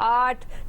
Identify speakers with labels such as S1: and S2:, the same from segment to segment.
S1: 8,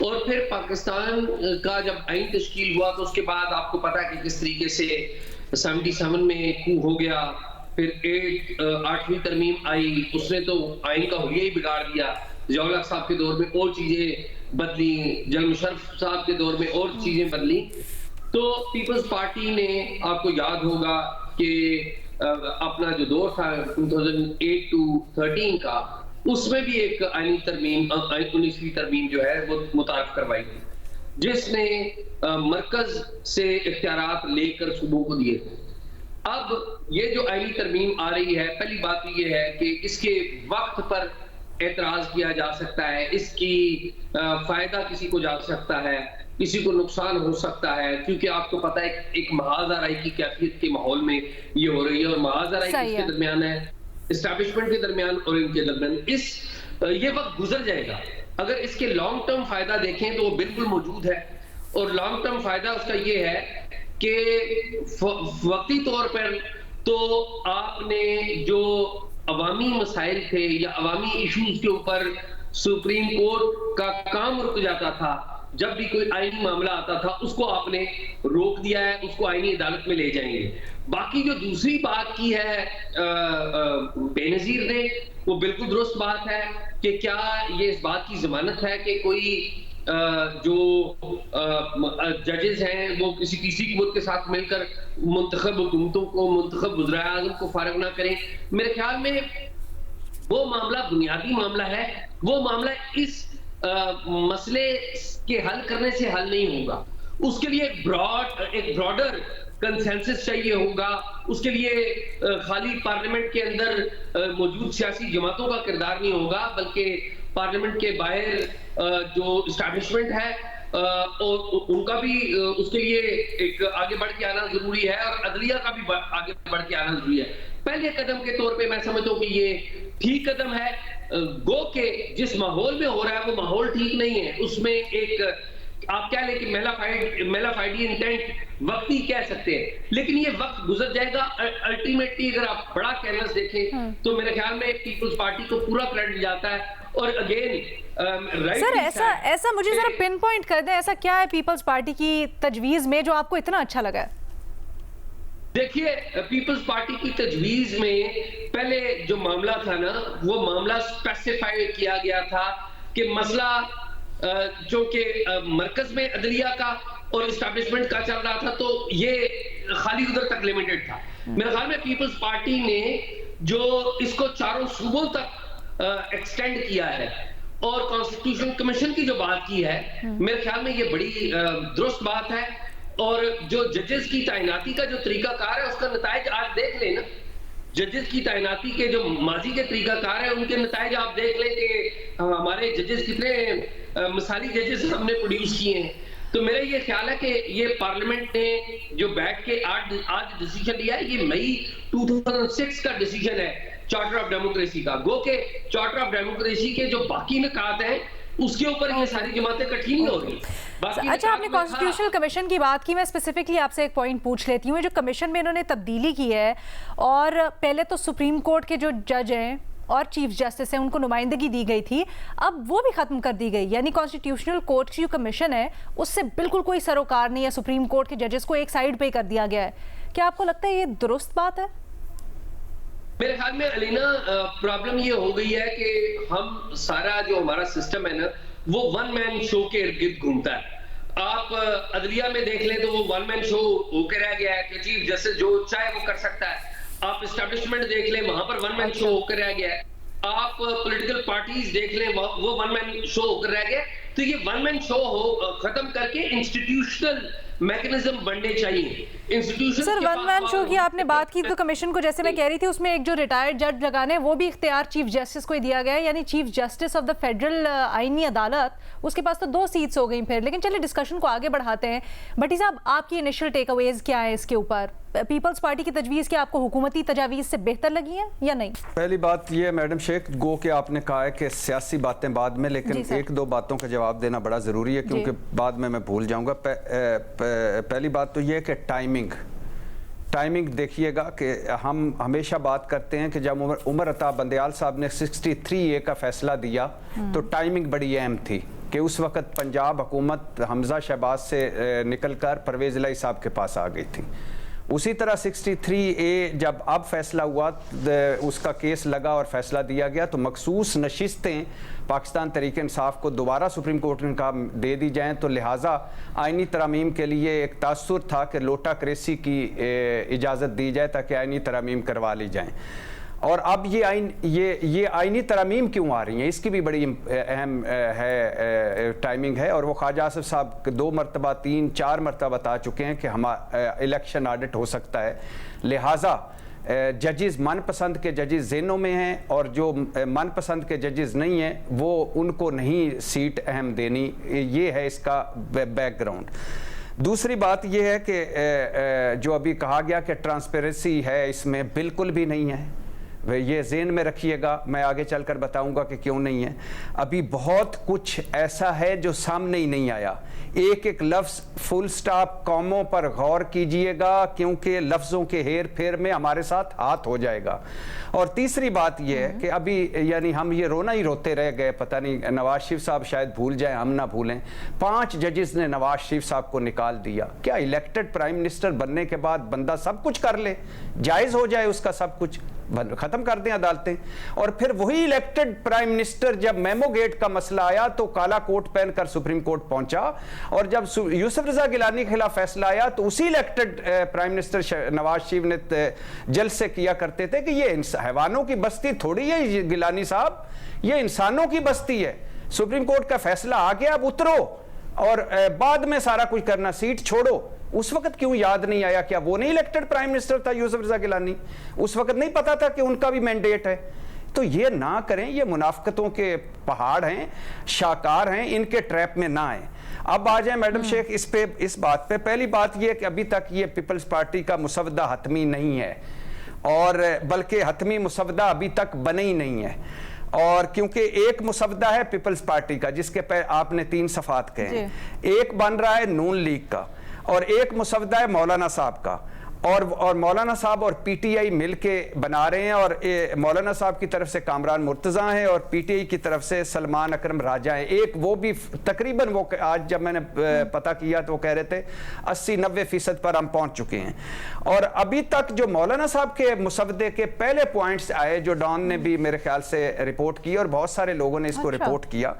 S2: اور پھر پاکستان کا جب آئین تشکیل ہوا تو اس کے بعد آپ کو پتا کہ کس طریقے سے 77 میں کو ہو گیا، پھر 8ویں ترمیم آئی، اس نے تو آئین کا حلیہ ہی بگاڑ دیا، ضیاء الحق صاحب کے دور میں اور چیزیں بدلی، جنرل مشرف صاحب کے دور میں اور چیزیں بدلی. تو پیپلز پارٹی نے آپ کو یاد ہوگا کہ اپنا جو دور تھا 2008 to 13 کا، اس میں بھی ایک آئینی ترمیم 19ویں ترمیم جو ہے وہ متعارف کروائی تھی، جس نے مرکز سے اختیارات لے کر صوبوں کو دیے تھے. اب یہ جو آئینی ترمیم آ رہی ہے، پہلی بات یہ ہے کہ اس کے وقت پر اعتراض کیا جا سکتا ہے، اس کی فائدہ کسی کو جا سکتا ہے، کسی کو نقصان ہو سکتا ہے، کیونکہ آپ کو پتا ہے ایک محاذ آرائی کی کیفیت کے ماحول میں یہ ہو رہی ہے، اور محاذ آرائی کس کے درمیان ہے؟ اسٹیبلشمنٹ کے درمیان اور ان کے درمیان. یہ وقت گزر جائے گا. اگر اس کے لانگ ٹرم فائدہ دیکھیں تو وہ بالکل موجود ہے، اور لانگ ٹرم فائدہ اس کا یہ ہے کہ وقتی طور پر تو آپ نے جو عوامی مسائل تھے یا عوامی ایشوز کے اوپر سپریم کورٹ کا کام رک جاتا تھا، جب بھی کوئی آئینی معاملہ آتا تھا اس کو آپ نے روک دیا ہے، اس کو آئینی عدالت میں لے جائیں گے. باقی جو دوسری بات کی ہے بے نظیر نے، وہ بالکل درست بات ہے کہ کیا یہ اس بات کی ضمانت ہے کہ کوئی جو ججز ہیں وہ کسی تیسری قوت کے ساتھ مل کر منتخب حکومتوں کو، منتخب وزراء اعظم کو فارغ نہ کریں. میرے خیال میں وہ معاملہ بنیادی معاملہ ہے، وہ معاملہ اس مسئلے کے حل کرنے سے حل نہیں ہوگا. اس کے لیے ایک براڈر کنسنسس چاہیے ہوگا. اس کے لیے خالی پارلیمنٹ کے اندر موجود سیاسی جماعتوں کا کردار نہیں ہوگا، بلکہ پارلیمنٹ کے باہر جو اسٹیبلشمنٹ ہے اور ان کا بھی اس کے لیے ایک آگے بڑھ کے آنا ضروری ہے، اور عدلیہ کا بھی آگے بڑھ کے آنا ضروری ہے. پہلے قدم کے طور پہ میں سمجھتا ہوں کہ یہ ٹھیک قدم ہے. گو کہ جس ماحول میں ہو رہا ہے وہ ماحول ٹھیک نہیں ہے، اس میں ایک آپ کہہ لیں کہ میلافائڈی انٹینٹ وقتی کہہ سکتے ہیں، لیکن یہ وقت گزر جائے گا. الٹیمیٹلی اگر آپ بڑا کینوس دیکھیں تو میرے خیال میں پیپلز پارٹی کو پورا کریڈٹ جاتا ہے. اور اگین
S3: سر ایسا مجھے ذرا پن پوائنٹ کر دیں، ایسا کیا ہے پیپلز پارٹی کی تجویز میں جو آپ کو اتنا اچھا لگا ہے؟
S2: دیکھیے پیپلز پارٹی کی تجویز میں پہلے جو معاملہ تھا نا، وہ معاملہ اسپیسیفائی کیا گیا تھا کہ مسئلہ جو کہ مرکز میں عدلیہ کا اور اسٹیبلشمنٹ کا چل رہا تھا، تو یہ خالی ادھر تک لیمیٹڈ تھا. میرے خیال میں پیپلز پارٹی نے جو اس کو چاروں صوبوں تک ایکسٹینڈ کیا ہے اور کانسٹیٹیوشن کمیشن کی جو بات کی ہے، میرے خیال میں یہ بڑی درست بات ہے. اور جو ججز کی تعیناتی کا جو طریقہ کار ہے اس کا نتائج آج دیکھ لیں نا. ججز کی تعیناتی کے جو ماضی کے طریقہ کار ہے ان کے نتائج آپ دیکھ لیں کہ ہمارے ججز کتنے مثالی ججز ہم نے پروڈیوس کیے ہیں. تو میرا یہ خیال ہے کہ یہ پارلیمنٹ نے جو بیٹھ کے آج ڈیسیجن لیا ہے، یہ مئی 2006 کا ڈیسیجن ہے چارٹر آف ڈیموکریسی کا. گو کہ چارٹر آف ڈیموکریسی کے جو باقی نکات ہیں اس کے اوپر یہ ساری جماعتیں کٹھی نہیں ہو رہی.
S3: اچھا، آپ نے کانسٹیٹیوشنل کمیشن کی بات کی، میں اسپیسیفکلی آپ سے ایک پوائنٹ پوچھ لیتی ہوں. جو کمیشن میں انہوں نے تبدیلی کی ہے، اور پہلے تو سپریم کورٹ کے جو جج ہیں اور چیف جسٹس ہیں ان کو نمائندگی دی گئی تھی، اب وہ بھی ختم کر دی گئی. یعنی کانسٹیٹیوشنل کورٹ کی جو کمیشن ہے اس سے بالکل کوئی سروکار نہیں ہے، سپریم کورٹ کے ججز کو ایک سائیڈ پہ کر دیا گیا ہے. کیا آپ کو لگتا ہے یہ درست بات ہے؟
S2: میرے خیال میں علینا پرابلم یہ ہو گئی ہے کہ ہم سارا جو ہمارا سسٹم ہے نا وہ ون مین شو کے ارد گرد گھومتا ہے. آپ عدلیہ میں دیکھ لیں تو وہ ون مین شو ہو کے رہ گیا ہے کہ چیف جسٹس جو چاہے وہ کر سکتا ہے. آپ اسٹیبلشمنٹ دیکھ لیں وہاں پر ون مین شو ہو کر رہ گیا ہے. آپ پولیٹیکل پارٹیز دیکھ لیں وہ ون مین شو ہو کر رہ گیا. تو یہ ون مین شو ختم کر کے انسٹیٹیوشنل میکنزم بننے چاہیے.
S3: سر ون مین شو کی آپ نے بات کی تو کمیشن کو جیسے میں کہہ رہی تھی اس میں ایک جو ریٹائرڈ جج لگانے وہ بھی اختیار چیف جسٹس کو ہی دیا گیا ہے. یعنی chief justice of the federal آئینی عدالت، اس کے پاس تو 2 سیٹس ہو گئیں پھر. لیکن چلے ڈسکشن کو آگے بڑھاتے ہیں. بھٹی صاحب، آپ کی انیشل ٹیک اویز کیا ہے اس کے اوپر؟ پیپلز پارٹی کی تجویز کیا آپ کو حکومتی تجاویز سے بہتر لگی ہیں یا نہیں؟
S4: پہلی بات یہ میڈم شیخ، گو کہ آپ نے کہا ہے کہ سیاسی باتیں بعد میں، لیکن ایک دو باتوں کا جواب دینا بڑا ضروری ہے کیونکہ بعد میں بھول جاؤں گا. پہلی بات تو یہ کہ ٹائمنگ ٹائمنگ دیکھیے گا کہ ہم ہمیشہ بات کرتے ہیں کہ جب عمر عطا بندیال صاحب نے 63A کا فیصلہ دیا تو ٹائمنگ بڑی اہم تھی کہ اس وقت پنجاب حکومت حمزہ شہباز سے نکل کر پرویز الہی صاحب کے پاس آ گئی تھی. اسی طرح 63A جب اب فیصلہ ہوا اس کا کیس لگا اور فیصلہ دیا گیا تو مخصوص نشستیں پاکستان تحریک انصاف کو دوبارہ سپریم کورٹ نے کہا دے دی جائیں, تو لہٰذا آئینی ترامیم کے لیے ایک تاثر تھا کہ لوٹا کریسی کی اجازت دی جائے تاکہ آئینی ترامیم کروا لی جائیں. اور اب یہ آئینی ترامیم کیوں آ رہی ہیں, اس کی بھی بڑی اہم ہے ٹائمنگ ہے. اور وہ خواجہ آصف صاحب 2 مرتبہ 3-4 مرتبہ بتا چکے ہیں کہ الیکشن آڈٹ ہو سکتا ہے, لہٰذا ججز من پسند کے ججز ذہنوں میں ہیں اور جو من پسند کے ججز نہیں ہیں وہ ان کو نہیں سیٹ اہم دینی. یہ ہے اس کا بیک گراؤنڈ. دوسری بات یہ ہے کہ جو ابھی کہا گیا کہ ٹرانسپیرنسی ہے, اس میں بالکل بھی نہیں ہے. یہ ذہن میں رکھیے گا, میں آگے چل کر بتاؤں گا کہ کیوں نہیں ہے. ابھی بہت کچھ ایسا ہے جو سامنے ہی نہیں آیا. ایک ایک لفظ فل سٹاپ کاموں پر غور کیجئے گا کیونکہ لفظوں کے ہیر پھیر میں ہمارے ساتھ ہاتھ ہو جائے گا. اور تیسری بات یہ ہے کہ ابھی یعنی ہم یہ رونا ہی روتے رہ گئے, پتہ نہیں نواز شریف صاحب شاید بھول جائیں, ہم نہ بھولیں. 5 ججز نے نواز شریف صاحب کو نکال دیا. کیا الیکٹڈ پرائم منسٹر بننے کے بعد بندہ سب کچھ کر لے, جائز ہو جائے اس کا سب کچھ, ختم کر دیں عدالتیں؟ اور پھر وہی الیکٹڈ پرائم منسٹر جب میمو گیٹ کا مسئلہ آیا تو کالا کوٹ پہن کر سپریم کورٹ پہنچا, اور جب یوسف رضا گیلانی کے خلاف فیصلہ آیا تو اسی elected prime minister Nawaz Sharif نے جلسے کیا کرتے تھے کہ یہ حیوانوں کی بستی تھوڑی ہے گیلانی صاحب, یہ انسانوں کی بستی ہے. سپریم کورٹ کا فیصلہ آ گیا, اب اترو اور بعد میں سارا کچھ کرنا, سیٹ چھوڑو. اس وقت کیوں یاد نہیں آیا؟ کیا وہ نہیں الیکٹڈ پرائم منسٹر تھا یوسف رضا گیلانی؟ اس وقت نہیں پتا تھا کہ ان کا بھی مینڈیٹ ہے؟ تو یہ نہ کریں, یہ منافقتوں کے پہاڑ ہیں, شاہکار ہیں, ان کے ٹریپ میں نہ آئیں. اب آ جائیں میڈم شیخ اس بات پہ. پہلی بات یہ کہ ابھی تک یہ پیپلز پارٹی کا مسودہ حتمی نہیں ہے, اور بلکہ حتمی مسودہ ابھی تک بنے ہی نہیں ہے. اور کیونکہ ایک مسودہ ہے پیپلز پارٹی کا جس کے پہ آپ نے 3 صفحات کہے ہیں, ایک بن رہا ہے نون لیگ کا, اور ایک مسودہ ہے مولانا صاحب کا, اور مولانا صاحب اور پی ٹی آئی مل کے بنا رہے ہیں. اور مولانا صاحب کی طرف سے کامران مرتضیٰ ہیں اور پی ٹی آئی کی طرف سے سلمان اکرم راجہ ہیں. ایک وہ بھی تقریباً, وہ آج جب میں نے پتہ کیا تو وہ کہہ رہے تھے 80-90% پر ہم پہنچ چکے ہیں. اور ابھی تک جو مولانا صاحب کے مسودے کے پہلے پوائنٹس آئے, جو ڈان نے بھی میرے خیال سے رپورٹ کی اور بہت سارے لوگوں نے اس کو رپورٹ کیا,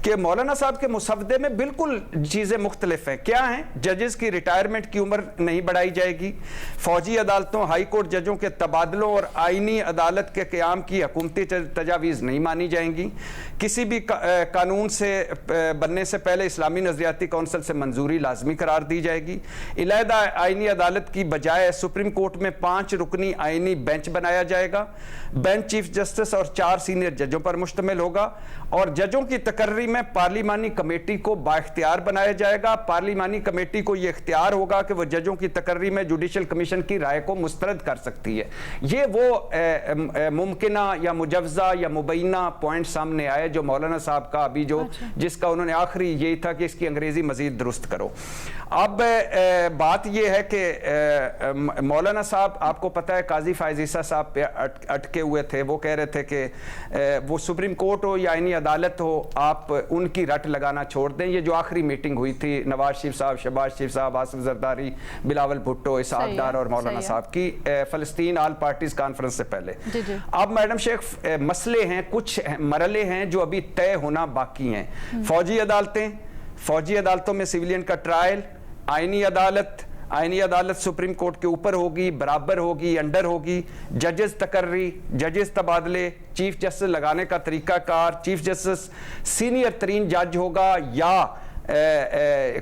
S4: کہ مولانا صاحب کے مسودے میں بالکل چیزیں مختلف ہیں. کیا ہیں؟ ججز کی ریٹائرمنٹ کی عمر نہیں بڑھائی جائے گی, فوجی عدالتوں ہائی کورٹ ججوں کے تبادلوں اور آئینی عدالت کے قیام کی حکومتی تجاویز نہیں مانی جائیں گی, کسی بھی قانون سے بننے سے پہلے اسلامی نظریاتی کونسل سے منظوری لازمی قرار دی جائے گی, علیحدہ آئینی عدالت کی بجائے سپریم کورٹ میں 5 رکنی آئینی بینچ بنایا جائے گا. بینچ چیف جسٹس اور 4 سینئر ججوں پر مشتمل ہوگا, اور ججوں کی تقرری میں پارلیمانی کمیٹی کو بااختیار بنایا جائے گا. پارلیمانی کمیٹی کو یہ اختیار ہوگا کہ وہ ججوں کی تقرری میں جوڈیشل کمیشن کی رائے کو مسترد کر سکتی ہے. یہ وہ ممکنہ یا مجوزہ یا مبینہ پوائنٹ سامنے آئے جو مولانا صاحب کا ابھی جس کا انہوں نے آخری یہی تھا کہ اس کی انگریزی مزید درست کرو. اب بات یہ ہے کہ مولانا صاحب, آپ کو پتہ ہے قاضی فائز عیسیٰ صاحب پہ اٹکے ہوئے تھے. وہ کہہ رہے تھے کہ وہ سپریم کورٹ ہو یا آئینی عدالت ہو, آپ ان کی رٹ لگانا چھوڑ دیں. یہ جو آخری میٹنگ ہوئی تھی نواز شریف صاحب, شہباز شریف صاحب, آصف زرداری, بلاول بھٹو, اسحاق ڈار اور مولانا صاحب کی فلسطین آل پارٹیز کانفرنس سے پہلے. اب میڈم شیخ مسئلے ہیں, کچھ مرحلے ہیں جو ابھی طے ہونا باقی ہیں. فوجی عدالتیں, فوجی عدالتوں میں سویلین کا ٹرائل, آئینی عدالت سپریم کورٹ کے اوپر ہوگی, برابر ہوگی, انڈر ہوگی, ججز تقرری, ججز تبادلے, چیف جسٹس لگانے کا طریقہ کار, چیف جسٹس سینئر ترین جج ہوگا یا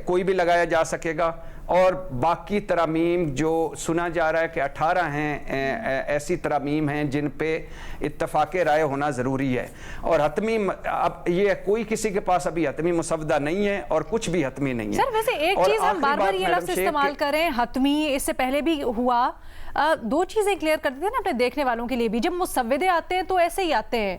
S4: کوئی بھی لگایا جا سکے گا, اور باقی ترامیم جو سنا جا رہا ہے کہ 18 ہیں ایسی ترامیم ہیں جن پہ اتفاق رائے ہونا ضروری ہے. اور حتمی, اب یہ کوئی کسی کے پاس ابھی حتمی مسودہ نہیں ہے اور کچھ بھی حتمی نہیں ہے.
S3: سر ویسے ایک چیز ہم بار بار یہ لفظ استعمال کریں, حتمی, اس سے پہلے بھی ہوا, 2 چیزیں کلیئر کرتے ہیں نا اپنے دیکھنے والوں کے لیے بھی. جب مسودے آتے ہیں تو ایسے ہی آتے ہیں,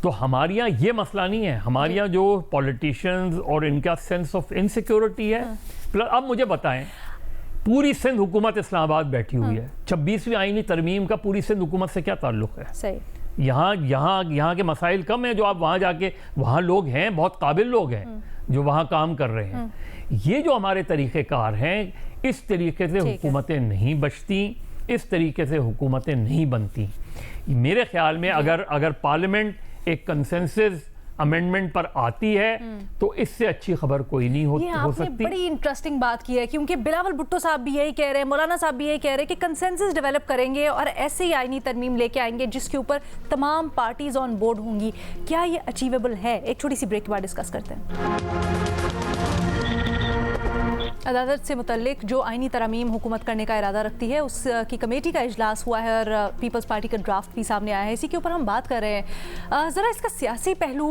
S5: تو ہمارے یہاں یہ مسئلہ نہیں ہے. ہمارے یہاں جو پولیٹیشنز اور ان کا سینس آف انسیکیورٹی ہے. اب مجھے بتائیں, پوری سندھ حکومت اسلام آباد بیٹھی ہوئی ہے, 26ویں آئینی ترمیم کا پوری سندھ حکومت سے کیا تعلق ہے؟
S3: صحیح.
S5: یہاں کے مسائل کم ہیں جو آپ وہاں جا کے, وہاں لوگ ہیں, بہت قابل لوگ ہیں جو وہاں کام کر رہے ہیں. یہ جو ہمارے طریقہ کار ہیں, اس طریقے سے حکومتیں نہیں بچتی, اس طریقے سے حکومتیں نہیں بنتی. میرے خیال میں اگر پارلیمنٹ ایک کنسنسس امینڈمنٹ پر آتی ہے تو اس سے اچھی خبر کوئی نہیں ہو
S3: آپ نے
S5: سکتی.
S3: بڑی انٹرسٹنگ بات کی ہے, کیونکہ بلاول بھٹو صاحب بھی یہی کہہ رہے ہیں, مولانا صاحب بھی یہی کہہ رہے ہیں کہ کنسنسس ڈیولپ کریں گے اور ایسے ہی آئینی ترمیم لے کے آئیں گے جس کے اوپر تمام پارٹیز آن بورڈ ہوں گی. کیا یہ اچیویبل ہے؟ ایک چھوٹی سی بریک کے بعد ڈسکس کرتے ہیں. عدالت سے متعلق جو آئینی ترامیم حکومت کرنے کا ارادہ رکھتی ہے, اس کی کمیٹی کا اجلاس ہوا ہے اور پیپلز پارٹی کا ڈرافٹ بھی سامنے آیا ہے. اسی کے اوپر ہم بات کر رہے ہیں. ذرا اس کا سیاسی پہلو,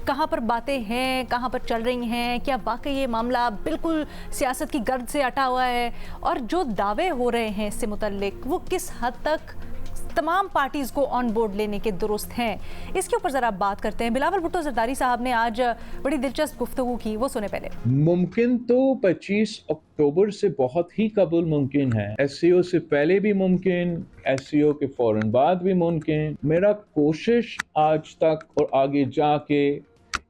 S3: کہاں پر باتیں ہیں, کہاں پر چل رہی ہیں, کیا واقعی یہ معاملہ بالکل سیاست کی گرد سے اٹا ہوا ہے, اور جو دعوے ہو رہے ہیں اس سے متعلق وہ کس حد تک تمام پارٹیز کو آن بورڈ لینے کے درست ہیں؟ اس کے اوپر ذرا بات کرتے ہیں. بلاول بھٹو زرداری صاحب نے آج بڑی دلچسپ گفتگو کی, وہ سنیں پہلے.
S6: ممکن تو 25 اکتوبر سے بہت ہی قبل ممکن ہے, ایس سی او سے پہلے بھی ممکن, ایس سی او کے فوراً بعد بھی ممکن. میرا کوشش آج تک اور آگے جا کے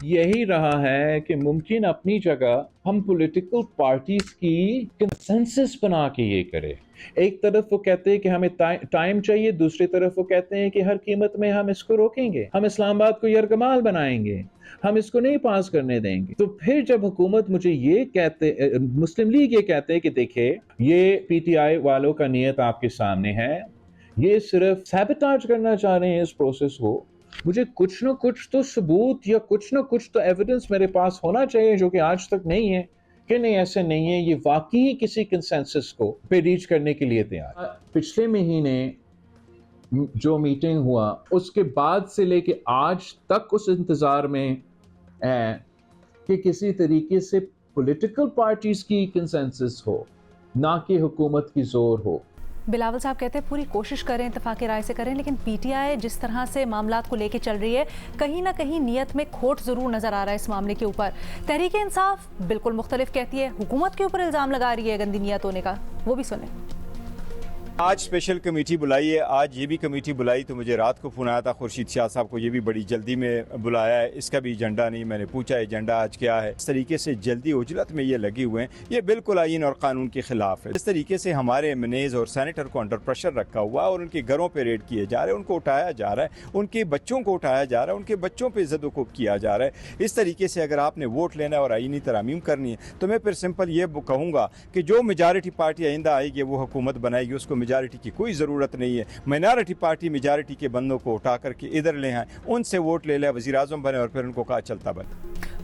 S6: یہی رہا ہے کہ ممکن اپنی جگہ ہم پولیٹیکل پارٹیز کی کنسنسس بنا کے یہ کرے. ایک طرف وہ کہتے ہیں کہ ہمیں ٹائم چاہیے, دوسری طرف وہ کہتے ہیں کہ ہر قیمت میں ہم اس کو روکیں گے, ہم اسلام آباد کو یرغمال بنائیں گے, ہم اس کو نہیں پاس کرنے دیں گے. تو پھر جب حکومت مجھے یہ کہتے, مسلم لیگ یہ کہتے ہیں کہ دیکھیں یہ پی ٹی آئی والوں کا نیت آپ کے سامنے ہے, یہ صرف سیبوٹاج کرنا چاہ رہے ہیں اس پروسیس کو, مجھے کچھ نہ کچھ تو ثبوت یا کچھ نہ کچھ تو ایویڈنس میرے پاس ہونا چاہیے, جو کہ آج تک نہیں ہے کہ نہیں ایسے نہیں ہے, یہ واقعی کسی کنسنسس کو پہ ریچ کرنے کے لیے تیار. پچھلے مہینے جو میٹنگ ہوا اس کے بعد سے لے کے آج تک اس انتظار میں ہے کہ کسی طریقے سے پولیٹیکل پارٹیز کی کنسنسس ہو, نہ کہ حکومت کی زور ہو.
S3: بلاول صاحب کہتے ہیں پوری کوشش کریں, اتفاق رائے سے کریں, لیکن پی ٹی آئی جس طرح سے معاملات کو لے کے چل رہی ہے, کہیں نہ کہیں نیت میں کھوٹ ضرور نظر آ رہا ہے اس معاملے کے اوپر. تحریک انصاف بالکل مختلف کہتی ہے, حکومت کے اوپر الزام لگا رہی ہے گندی نیت ہونے کا, وہ بھی سنیں.
S7: آج اسپیشل کمیٹی بلائی ہے, آج یہ بھی کمیٹی بلائی تو مجھے رات کو فون آیا تھا خورشید شاہ صاحب کو, یہ بھی بڑی جلدی میں بلایا ہے, اس کا بھی ایجنڈا نہیں. میں نے پوچھا ایجنڈا آج کیا ہے. اس طریقے سے جلدی عجلت میں یہ لگے ہوئے ہیں, یہ بالکل آئین اور قانون کے خلاف ہے. اس طریقے سے ہمارے منیز اور سینیٹر کو انڈر پریشر رکھا ہوا اور ان کے گھروں پہ ریڈ کیے جا رہے ہیں, ان کو اٹھایا جا رہا ہے, ان کے بچوں کو اٹھایا جا رہا ہے, ان کے بچوں پہ زد و کوب کیا جا رہا ہے. اس طریقے سے اگر آپ نے ووٹ لینا ہے اور آئینی ترامیم کرنی ہے تو میں پھر سمپل یہ کہوں گا کہ جو میجارٹی پارٹی آئندہ آئے گی وہ حکومت بنائے گی, اس کو میجارٹی کی کوئی ضرورت نہیں ہے. مائنارٹی پارٹی میجارٹی کے بندوں کو اٹھا کر کے ادھر لے آئیں, ان سے ووٹ لے لے, وزیر اعظم بنے اور پھر ان کو کہا چلتا بن.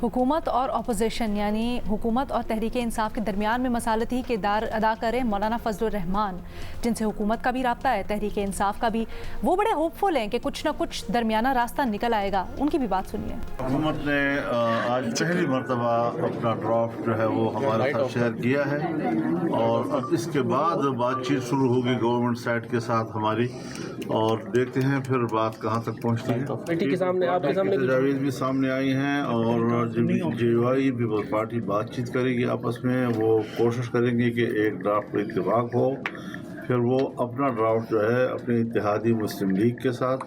S3: حکومت اور اپوزیشن یعنی حکومت اور تحریک انصاف کے درمیان میں مسالتی کردار ادا کریں مولانا فضل الرحمان, جن سے حکومت کا بھی رابطہ ہے, تحریک انصاف کا بھی. وہ بڑے ہوپ فل ہیں کہ کچھ نہ کچھ درمیانہ راستہ نکل آئے گا, ان کی بھی بات سنیے.
S8: حکومت نے آج پہلی مرتبہ اپنا ڈرافٹ جو ہے وہ ہمارے ساتھ شیئر کیا ہے, اور اب اس کے بعد بات چیت شروع ہوگی گورنمنٹ سائڈ کے ساتھ ہماری, اور دیکھتے ہیں پھر بات کہاں تک پہنچتی ہے. تجاویز بھی سامنے آئی ہیں اور جے یو آئی پیپلز پارٹی بات چیت کرے گی آپس میں, وہ کوشش کریں گے کہ ایک ڈرافٹ پر اتفاق ہو, پھر وہ اپنا ڈرافٹ جو ہے اپنی اتحادی مسلم لیگ کے ساتھ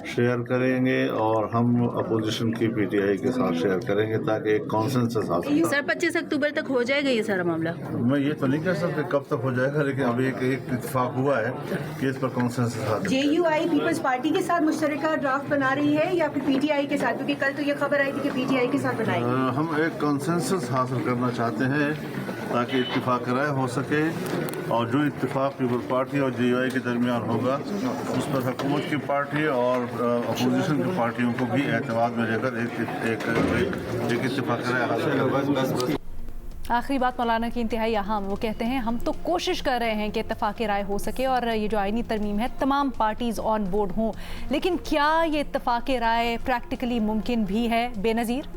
S8: شیئر کریں گے اور ہم اپوزیشن کی پی ٹی آئی کے ساتھ شیئر کریں گے تاکہ ایک کانسنسس حاصل ہو.
S9: سر 25 اکتوبر تک ہو جائے گا یہ سارا معاملہ؟
S8: میں یہ تو نہیں کہہ سکتا کب تک ہو جائے گا, لیکن ابھی ایک اتفاق ہوا ہے کہ اس پر کانسنسس حاصل.
S9: جے یو آئی پیپلز پارٹی کے ساتھ مشترکہ ڈرافٹ بنا رہی ہے یا پھر پی ٹی آئی کے ساتھ, کیونکہ کل تو یہ خبر آئی تھی کہ پی ٹی آئی کے ساتھ بنائے گی.
S8: ہم ایک کانسنسس حاصل کرنا چاہتے ہیں تاکہ اتفاق رائے ہو سکے, اور جو اتفاق پیپل پارٹی اور جے یو آئی کے درمیان ہوگا اس پر حکومت کی پارٹی اور اپوزیشن کی پارٹیوں کو بھی اعتماد میں لے کر ایک اتفاق رائے حاصل کرنا.
S3: آخری بات مولانا کی انتہائی اہم, وہ کہتے ہیں ہم تو کوشش کر رہے ہیں کہ اتفاق رائے ہو سکے اور یہ جو آئینی ترمیم ہے تمام پارٹیز آن بورڈ ہوں, لیکن کیا یہ اتفاق رائے پریکٹیکلی ممکن بھی ہے؟ بے نظیر.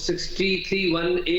S2: 63(1)A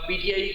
S2: PTI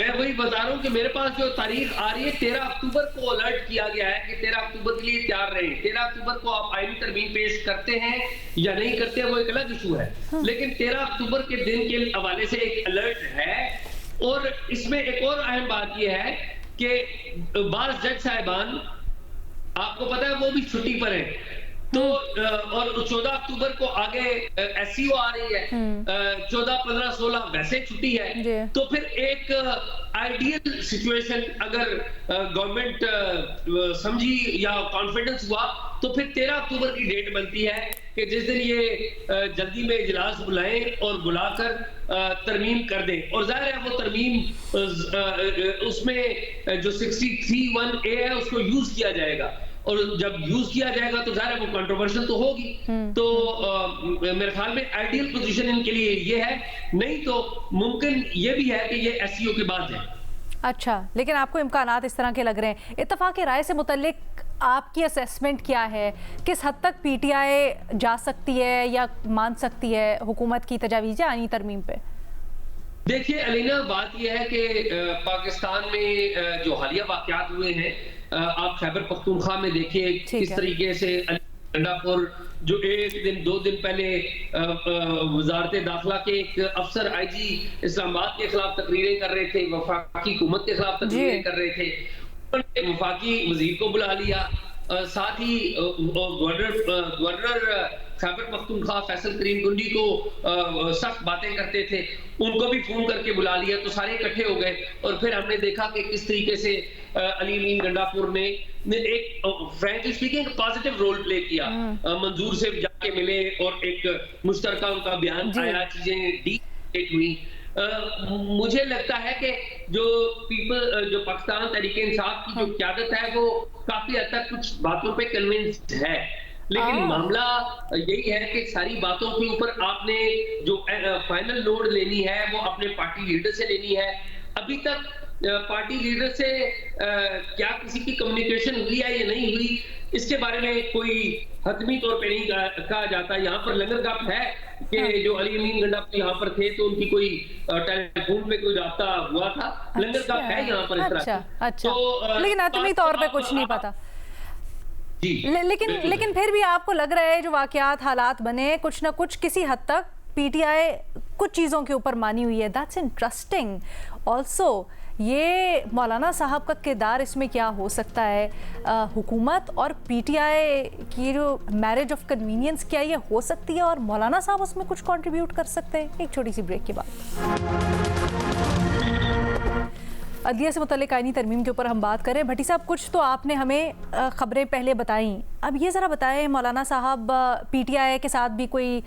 S2: میں وہی بتا رہا ہوں کہ میرے پاس جو تاریخ آ رہی ہے 13 اکتوبر کو الرٹ کیا گیا ہے کہ 13 اکتوبر کے لیے تیار رہیں. 13 اکتوبر کو آپ آئینی ترمیم پیش کرتے ہیں یا نہیں کرتے وہ ایک الگ ایشو ہے, لیکن 13 اکتوبر کے دن کے حوالے سے ایک الرٹ ہے. اور اس میں ایک اور اہم بات یہ ہے کہ بعض جج صاحبان آپ کو پتا ہے وہ بھی چھٹی پر ہیں, تو اور 14 اکتوبر کو آگے ایس سی او آ رہی ہے, 14, 15, 16 ویسے چھٹی ہے. تو پھر ایک آئیڈیل سچویشن اگر گورنمنٹ سمجھی یا کانفیڈنس ہوا تو پھر 13 اکتوبر کی ڈیٹ بنتی ہے کہ جس دن یہ جلدی میں اجلاس بلائیں اور بلا کر ترمیم کر دیں. اور ظاہر ہے وہ ترمیم اس میں جو 63(1)(a) ہے اس کو یوز کیا جائے گا, اور جب یوز کیا جائے گا تو ظاہر ہے وہ کنٹروورشل تو ہوگی. تو میرے خیال میں آئیڈیل پوزیشن ان کے لیے یہ ہے, نہیں تو ممکن یہ بھی ہے کہ یہ ایس سی او کے بعد ہے.
S3: اچھا, لیکن آپ کو امکانات اس طرح کے لگ رہے ہیں. اتفاق رائے سے متعلق آپ کی اسیسمنٹ کیا ہے؟ کس حد تک پی ٹی آئی جا سکتی ہے یا مان سکتی ہے حکومت کی تجاویز آئینی ترمیم پہ؟
S2: دیکھیے علینا, بات یہ ہے کہ پاکستان میں جو حالیہ واقعات ہوئے ہیں, آپ خیبر پختونخوا میں دیکھیے کس طریقے سے گنڈا پور جو ایک دن 2 دن پہلے وزارت داخلہ کے ایک افسر آئی جی اسلام آباد کے خلاف تقریریں کر رہے تھے, وفاقی حکومت کے خلاف تقریریں کر رہے تھے, وفاقی وزیر کو بلا لیا, ساتھ ہی گورنر خیبر پختونخوا فیصل کریم گنڈی کو سخت باتیں کرتے تھے, ان کو بھی فون کر کے بلا لیا, تو سارے اکٹھے ہو گئے. اور پھر ہم نے دیکھا کہ کس طریقے سے علی امین گنڈا پور نے ایک frankly speaking positive role play کیا, منظور سے جا کے ملے اور ایک مشترکہ ان کا بیان آیا, چیزیں ڈیٹ ہوئی. مجھے لگتا ہے کہ جو پاکستان تحریک انصاف کی جو قیادت ہے وہ کافی حد تک کچھ باتوں پہ کنونسڈ ہے, لیکن معاملہ یہی ہے کہ ساری باتوں کے اوپر آپ نے جو فائنل لوڈ لینی ہے وہ اپنے پارٹی لیڈر سے لینی ہے. ابھی تک پارٹی لیڈر سے کیا کسی کی کمیونیکیشن ہوئی ہے یا نہیں ہوئی, اس کے بارے میں کوئی حتمی طور پہ نہیں کہا جاتا. یہاں پر لنگر گپ ہے کہ جو علی امین گنڈا یہاں پر تھے تو ان کی کوئی ٹیلی فون پہ کوئی رابطہ ہوا تھا, لنگر گپ ہے یہاں پر اس طرح.
S3: لیکن حتمی طور پہ کچھ نہیں پتا. لیکن پھر بھی آپ کو لگ رہا ہے جو واقعات حالات بنے کچھ نہ کچھ کسی حد تک پی ٹی آئی کچھ چیزوں کے اوپر مانی ہوئی ہے. That's interesting. آلسو یہ مولانا صاحب کا کردار اس میں کیا ہو سکتا ہے؟ حکومت اور پی ٹی آئی کی جو میرج آف کنوینئنس کیا یہ ہو سکتی ہے اور مولانا صاحب اس میں کچھ کنٹریبیوٹ کر سکتے ہیں؟ ایک چھوٹی سی بریک کے بعد عدلیہ سے متعلق آئینی ترمیم کے اوپر ہم بات کریں. بھٹی صاحب, کچھ تو آپ نے ہمیں خبریں پہلے بتائیں, اب یہ ذرا بتائیں مولانا صاحب پی ٹی آئی کے ساتھ بھی کوئی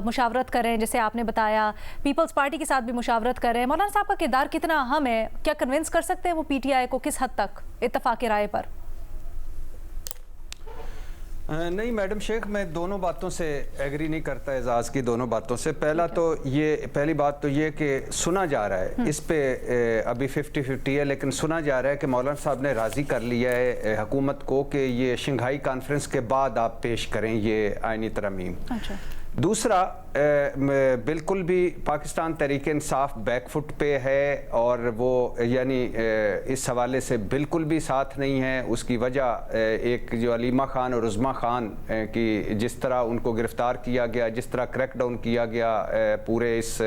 S3: مشاورت کریں, جیسے آپ نے بتایا پیپلز پارٹی کے ساتھ بھی مشاورت کریں, مولانا صاحب کا کردار کتنا اہم ہے؟ کیا کنونس کر سکتے ہیں وہ پی ٹی آئی کو کس حد تک اتفاق رائے پر؟
S4: نہیں میڈم شیخ, میں دونوں باتوں سے ایگری نہیں کرتا, اعزاز کی دونوں باتوں سے. پہلی بات تو یہ کہ سنا جا رہا ہے, اس پہ ابھی 50-50 ہے, لیکن سنا جا رہا ہے کہ مولانا صاحب نے راضی کر لیا ہے حکومت کو کہ یہ شنگھائی کانفرنس کے بعد آپ پیش کریں یہ آئینی ترمیم. دوسرا, بالکل بھی پاکستان تحریک انصاف بیک فٹ پہ ہے اور وہ یعنی اس حوالے سے بالکل بھی ساتھ نہیں ہے. اس کی وجہ ایک جو علیمہ خان اور عظمیٰ خان کی جس طرح ان کو گرفتار کیا گیا, جس طرح کریک ڈاؤن کیا گیا پورے اس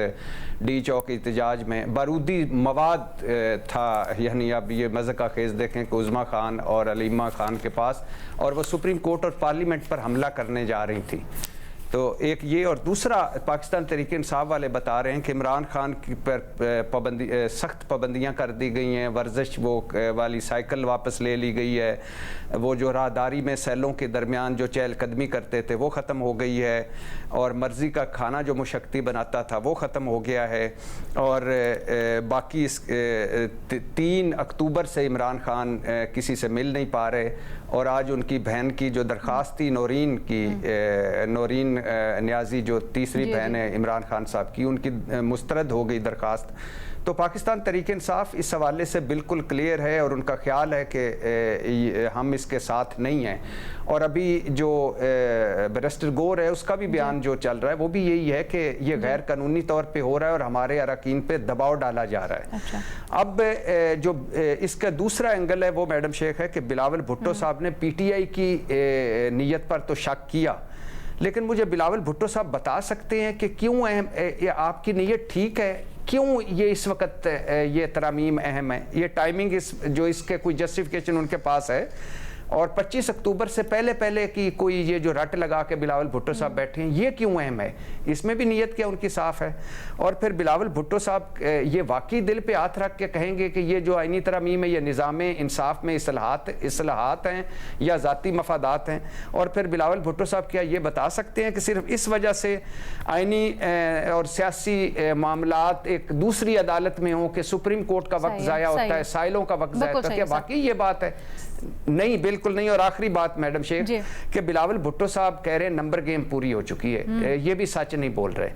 S4: ڈی چوک احتجاج میں, بارودی مواد تھا. یعنی اب یہ مذہقہ خیز دیکھیں کہ عظمیٰ خان اور علیمہ خان کے پاس, اور وہ سپریم کورٹ اور پارلیمنٹ پر حملہ کرنے جا رہی تھی. تو ایک یہ, اور دوسرا پاکستان تحریک انصاف والے بتا رہے ہیں کہ عمران خان کی پر سخت پابندیاں کر دی گئی ہیں, ورزش وہ والی سائیکل واپس لے لی گئی ہے, وہ جو راہداری میں سیلوں کے درمیان جو چہل قدمی کرتے تھے وہ ختم ہو گئی ہے, اور مرضی کا کھانا جو مشقتی بناتا تھا وہ ختم ہو گیا ہے. اور باقی 3 اکتوبر سے عمران خان کسی سے مل نہیں پا رہے, اور آج ان کی بہن کی جو درخواست تھی نورین نیازی جو تیسری بہن ہے عمران خان صاحب کی, ان کی مسترد ہو گئی درخواست. تو پاکستان تحریک انصاف اس حوالے سے بالکل کلیئر ہے اور ان کا خیال ہے کہ ہم اس کے ساتھ نہیں ہیں. اور ابھی جو بیرسٹر گور ہے اس کا بھی بیان جو چل رہا ہے وہ بھی یہی ہے کہ یہ غیر قانونی طور پہ ہو رہا ہے اور ہمارے اراکین پہ دباؤ ڈالا جا رہا ہے. اب جو اس کا دوسرا اینگل ہے وہ میڈم شیخ ہے کہ بلاول بھٹو صاحب نے پی ٹی آئی کی نیت پر تو شک کیا, لیکن مجھے بلاول بھٹو صاحب بتا سکتے ہیں کہ کیوں آپ کی نیت ٹھیک ہے, کیوں یہ اس وقت یہ ترامیم اہم ہے, یہ ٹائمنگ جو اس کے کوئی جسٹیفیکیشن ان کے پاس ہے, اور 25 اکتوبر سے پہلے کی کوئی یہ جو رٹ لگا کے بلاول بھٹو صاحب بیٹھے ہیں یہ کیوں اہم ہے, اس میں بھی نیت کیا ان کی صاف ہے. اور پھر بلاول بھٹو صاحب یہ واقعی دل پہ ہاتھ رکھ کے کہیں گے کہ یہ جو آئینی ترامیم ہے یہ نظام انصاف میں اصلاحات ہیں یا ذاتی مفادات ہیں, اور پھر بلاول بھٹو صاحب کیا یہ بتا سکتے ہیں کہ صرف اس وجہ سے آئینی اور سیاسی معاملات ایک دوسری عدالت میں ہوں کہ سپریم کورٹ کا وقت ضائع ہوتا ہے, سائلوں کا وقت ضائع ہوتا ہے, کیا واقعی یہ بات ہے؟ نہیں, بالکل نہیں. اور آخری بات میڈم شیخ کہ بلاول بھٹو صاحب کہہ رہے ہیں نمبر گیم پوری ہو چکی ہے, یہ بھی سچ نہیں بول رہے.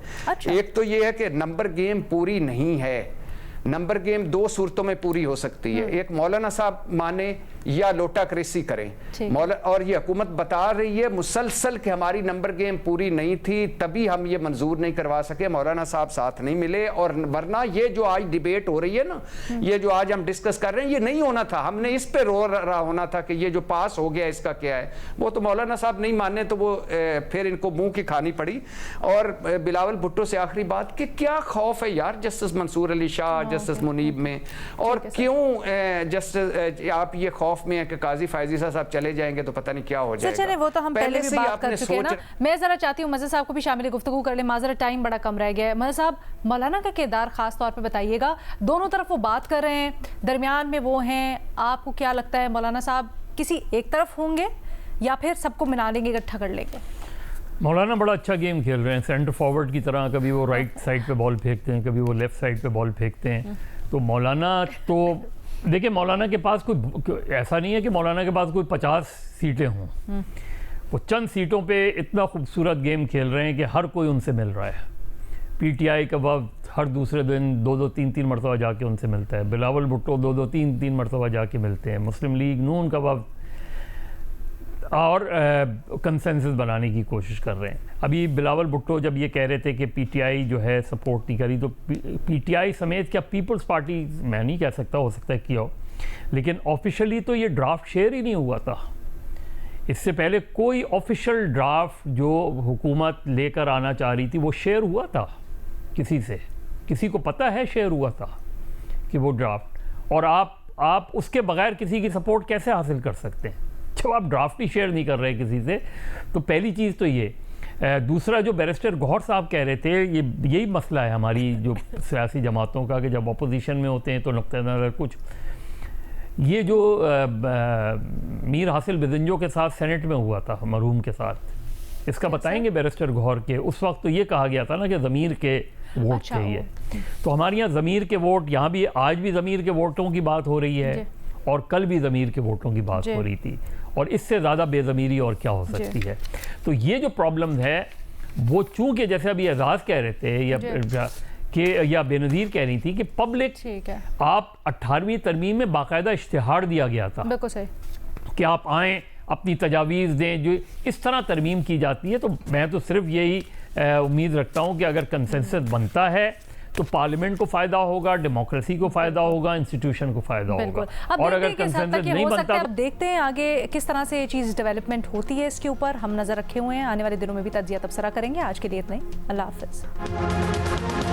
S4: ایک تو یہ ہے کہ نمبر گیم پوری نہیں ہے, نمبر گیم دو صورتوں میں پوری ہو سکتی ہے, ایک مولانا صاحب مانے یا لوٹا کریسی کریں, اور یہ حکومت بتا رہی ہے مسلسل کہ ہماری نمبر گیم پوری نہیں تھی تبھی ہم یہ منظور نہیں کروا سکے, مولانا صاحب ساتھ نہیں ملے, اور ورنہ یہ جو آج ڈیبیٹ ہو رہی ہے نا, یہ جو آج ہم ڈسکس کر رہے ہیں یہ نہیں ہونا تھا, ہم نے اس پہ رو رہا ہونا تھا کہ یہ جو پاس ہو گیا اس کا کیا ہے. وہ تو مولانا صاحب نہیں ماننے تو وہ پھر ان کو منہ کی کھانی پڑی. اور بلاول بھٹو سے آخری بات کہ کیا خوف ہے یار جسٹس منصور علی شاہ, جسٹس منیب میں, اور کیوں جسٹس آپ یہ خوف میں ہے کہ قاضی فائزی صاحب چلے جائیں گے تو پتہ نہیں کیا ہو جائے گا.
S3: چلے وہ تو ہم پہلے بھی بات کر چکے ہیں نا. میں ذرا چاہتی ہوں مظہر صاحب کو بھی شامل گفتگو کر لیں, معذرت ٹائم بڑا کم رہ گیا ہے. مظہر صاحب, مولانا کا کردار خاص طور پہ بتائیے گا, دونوں طرف وہ بات کر رہے ہیں, درمیان میں وہ ہیں, آپ کو کیا لگتا ہے مولانا صاحب کسی ایک طرف ہوں گے یا پھر سب کو منا لیں گے, اکٹھا کر لیں گے؟
S5: مولانا بڑا اچھا گیم کھیل رہے ہیں, سینٹر فارورڈ کی طرح, کبھی وہ رائٹ سائڈ پہ بال پھینکتے ہیں, کبھی وہ لیفٹ سائڈ پہ بال پھینکتے ہیں. تو مولانا تو دیکھیں مولانا کے پاس کوئی ایسا نہیں ہے کہ مولانا کے پاس کوئی 50 سیٹیں ہوں, وہ چند سیٹوں پہ اتنا خوبصورت گیم کھیل رہے ہیں کہ ہر کوئی ان سے مل رہا ہے. پی ٹی آئی کا وقت ہر دوسرے دن 2-3 مرتبہ جا کے ان سے ملتا ہے, بلاول بھٹو 2-3 مرتبہ جا کے ملتے ہیں, مسلم لیگ نون کا وقت, اور کنسنسس بنانے کی کوشش کر رہے ہیں. ابھی بلاول بھٹو جب یہ کہہ رہے تھے کہ پی ٹی آئی جو ہے سپورٹ نہیں کری, تو پی ٹی آئی سمیت کیا پیپلز پارٹی, میں نہیں کہہ سکتا, ہو سکتا ہے کیا ہو, لیکن آفیشلی تو یہ ڈرافٹ شیئر ہی نہیں ہوا تھا. اس سے پہلے کوئی آفیشل ڈرافٹ جو حکومت لے کر آنا چاہ رہی تھی وہ شیئر ہوا تھا کسی سے, کسی کو پتہ ہے شیئر ہوا تھا کہ وہ ڈرافٹ, اور آپ اس کے بغیر کسی کی سپورٹ کیسے حاصل کر سکتے ہیں جب آپ ڈرافٹ ہی شیئر نہیں کر رہے کسی سے. تو پہلی چیز تو یہ. دوسرا جو بیرسٹر گوہر صاحب کہہ رہے تھے, یہی مسئلہ ہے ہماری جو سیاسی جماعتوں کا کہ جب اپوزیشن میں ہوتے ہیں تو نقطہ نظر کچھ, یہ جو میر حاصل بزنجو کے ساتھ سینٹ میں ہوا تھا مرحوم کے ساتھ, اس کا بتائیں گے بیرسٹر گوہر کے, اس وقت تو یہ کہا گیا تھا نا کہ ضمیر کے ووٹ چاہیے. تو ہمارے یہاں ضمیر کے ووٹ, یہاں بھی آج بھی ضمیر کے ووٹوں کی بات ہو رہی ہے, اور کل بھی ضمیر کے ووٹوں کی بات ہو رہی تھی, اور اس سے زیادہ بے ضمیری اور کیا ہو سکتی ہے. تو یہ جو پرابلم ہے وہ چونکہ جیسے ابھی اعزاز کہہ رہے تھے یا بے نظیر کہہ رہی تھی کہ پبلک, آپ 18ویں ترمیم میں باقاعدہ اشتہار دیا گیا تھا کہ آپ آئیں اپنی تجاویز دیں, جو اس طرح ترمیم کی جاتی ہے. تو میں تو صرف یہی امید رکھتا ہوں کہ اگر کنسنسس بنتا ہے تو پارلیمنٹ کو فائدہ ہوگا, ڈیموکریسی کو فائدہ ہوگا, انسٹیٹیوشن کو فائدہ ہوگا. اور اگر کنسنسس نہیں بنتا,
S3: اب دیکھتے ہیں آگے کس طرح سے یہ چیز ڈیولپمنٹ ہوتی ہے, اس کے اوپر ہم نظر رکھے ہوئے ہیں, آنے والے دنوں میں بھی تجزیہ تبصرہ کریں گے. آج کے لیے اتنا ہی, اللہ حافظ.